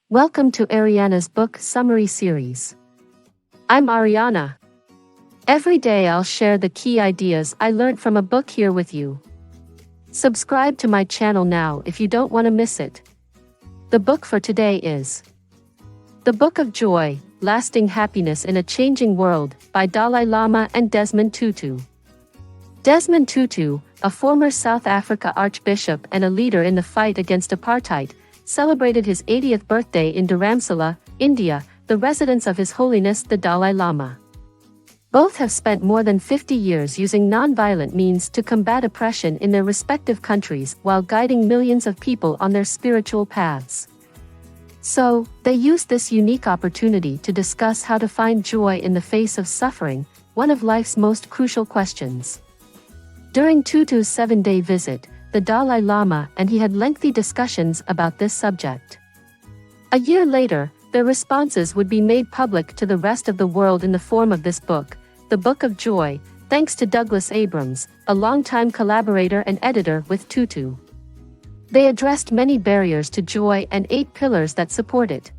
Welcome to Ariana's book summary series. I'm Ariana. Every day I'll share the key ideas I learned from a book here with you. Subscribe to my channel now if you don't want to miss it. The book for today is The Book of Joy, Lasting Happiness in a Changing World by Dalai Lama and Desmond Tutu. Desmond Tutu, a former South Africa Archbishop and a leader in the fight against apartheid, celebrated his 80th birthday in Dharamsala, India, the residence of His Holiness the Dalai Lama. Both have spent more than 50 years using non-violent means to combat oppression in their respective countries while guiding millions of people on their spiritual paths. So, they used this unique opportunity to discuss how to find joy in the face of suffering, one of life's most crucial questions. During Tutu's 7-day visit, the Dalai Lama and he had lengthy discussions about this subject. A year later, their responses would be made public to the rest of the world in the form of this book, The Book of Joy, thanks to Douglas Abrams, a longtime collaborator and editor with Tutu. They addressed many barriers to joy and 8 pillars that support it.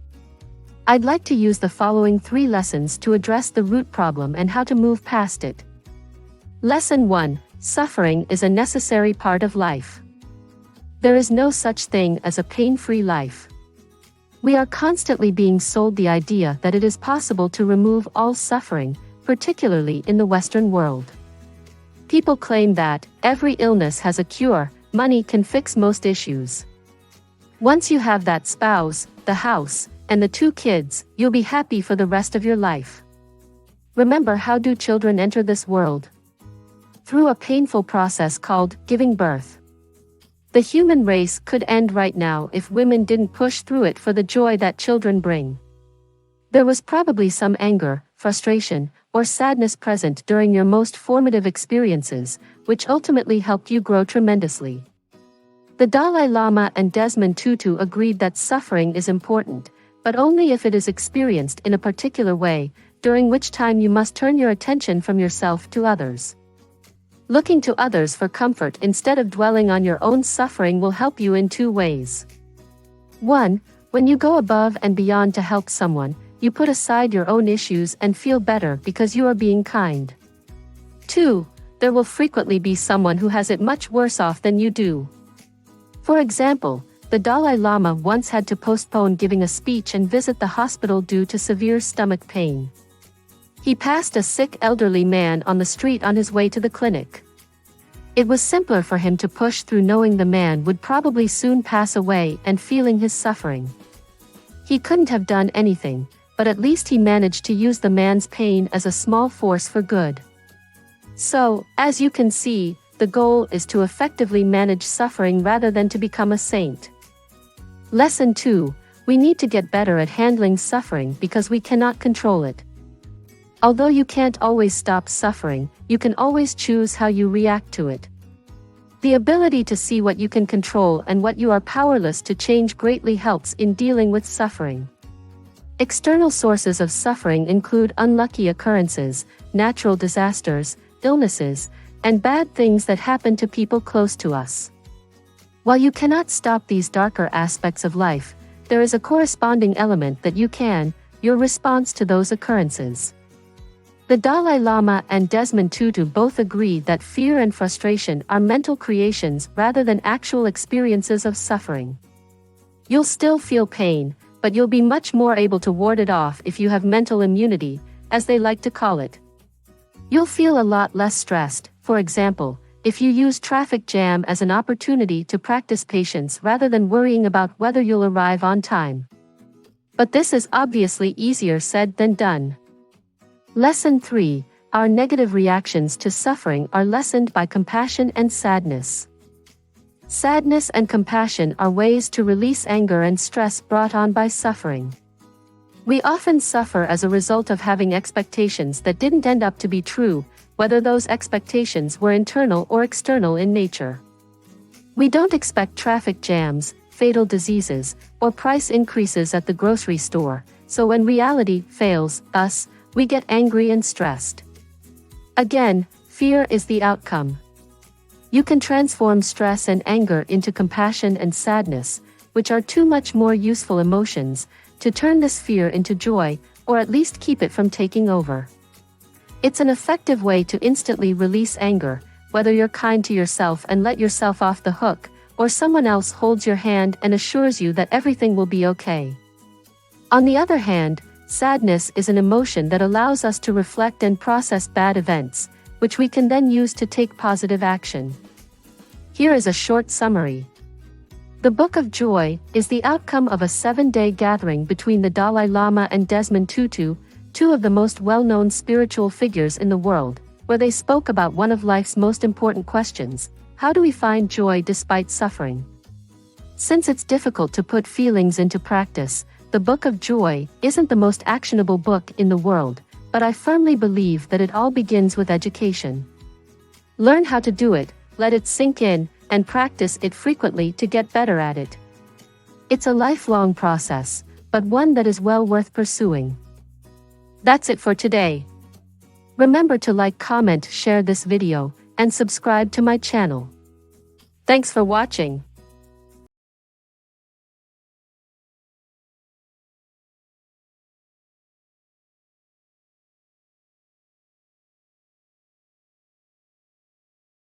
I'd like to use the following 3 lessons to address the root problem and how to move past it. Lesson 1. Suffering is a necessary part of life. There is no such thing as a pain-free life. We are constantly being sold the idea that it is possible to remove all suffering, particularly in the Western world. People claim that every illness has a cure, money can fix most issues. Once you have that spouse, the house, and the 2 kids, you'll be happy for the rest of your life. Remember, how do children enter this world? Through a painful process called giving birth. The human race could end right now if women didn't push through it for the joy that children bring. There was probably some anger, frustration, or sadness present during your most formative experiences, which ultimately helped you grow tremendously. The Dalai Lama and Desmond Tutu agreed that suffering is important, but only if it is experienced in a particular way, during which time you must turn your attention from yourself to others. Looking to others for comfort instead of dwelling on your own suffering will help you in 2 ways. 1. When you go above and beyond to help someone, you put aside your own issues and feel better because you are being kind. 2. There will frequently be someone who has it much worse off than you do. For example, the Dalai Lama once had to postpone giving a speech and visit the hospital due to severe stomach pain. He passed a sick elderly man on the street on his way to the clinic. It was simpler for him to push through knowing the man would probably soon pass away and feeling his suffering. He couldn't have done anything, but at least he managed to use the man's pain as a small force for good. So, as you can see, the goal is to effectively manage suffering rather than to become a saint. Lesson 2. We need to get better at handling suffering because we cannot control it. Although you can't always stop suffering, you can always choose how you react to it. The ability to see what you can control and what you are powerless to change greatly helps in dealing with suffering. External sources of suffering include unlucky occurrences, natural disasters, illnesses, and bad things that happen to people close to us. While you cannot stop these darker aspects of life, there is a corresponding element that you can, your response to those occurrences. The Dalai Lama and Desmond Tutu both agree that fear and frustration are mental creations rather than actual experiences of suffering. You'll still feel pain, but you'll be much more able to ward it off if you have mental immunity, as they like to call it. You'll feel a lot less stressed, for example, if you use traffic jam as an opportunity to practice patience rather than worrying about whether you'll arrive on time. But this is obviously easier said than done. Lesson 3. Our negative reactions to suffering are lessened by compassion and sadness. Sadness and compassion are ways to release anger and stress brought on by suffering. We often suffer as a result of having expectations that didn't end up to be true, whether those expectations were internal or external in nature. We don't expect traffic jams, fatal diseases, or price increases at the grocery store, so when reality fails us, we get angry and stressed. Again, fear is the outcome. You can transform stress and anger into compassion and sadness, which are two much more useful emotions, to turn this fear into joy, or at least keep it from taking over. It's an effective way to instantly release anger, whether you're kind to yourself and let yourself off the hook, or someone else holds your hand and assures you that everything will be okay. On the other hand, sadness is an emotion that allows us to reflect and process bad events, which we can then use to take positive action. Here is a short summary. The Book of Joy is the outcome of a 7-day gathering between the Dalai Lama and Desmond Tutu, two of the most well-known spiritual figures in the world, where they spoke about one of life's most important questions: how do we find joy despite suffering? Since it's difficult to put feelings into practice, the Book of Joy isn't the most actionable book in the world, but I firmly believe that it all begins with education. Learn how to do it, let it sink in, and practice it frequently to get better at it. It's a lifelong process, but one that is well worth pursuing. That's it for today. Remember to like, comment, share this video, and subscribe to my channel. Thanks for watching.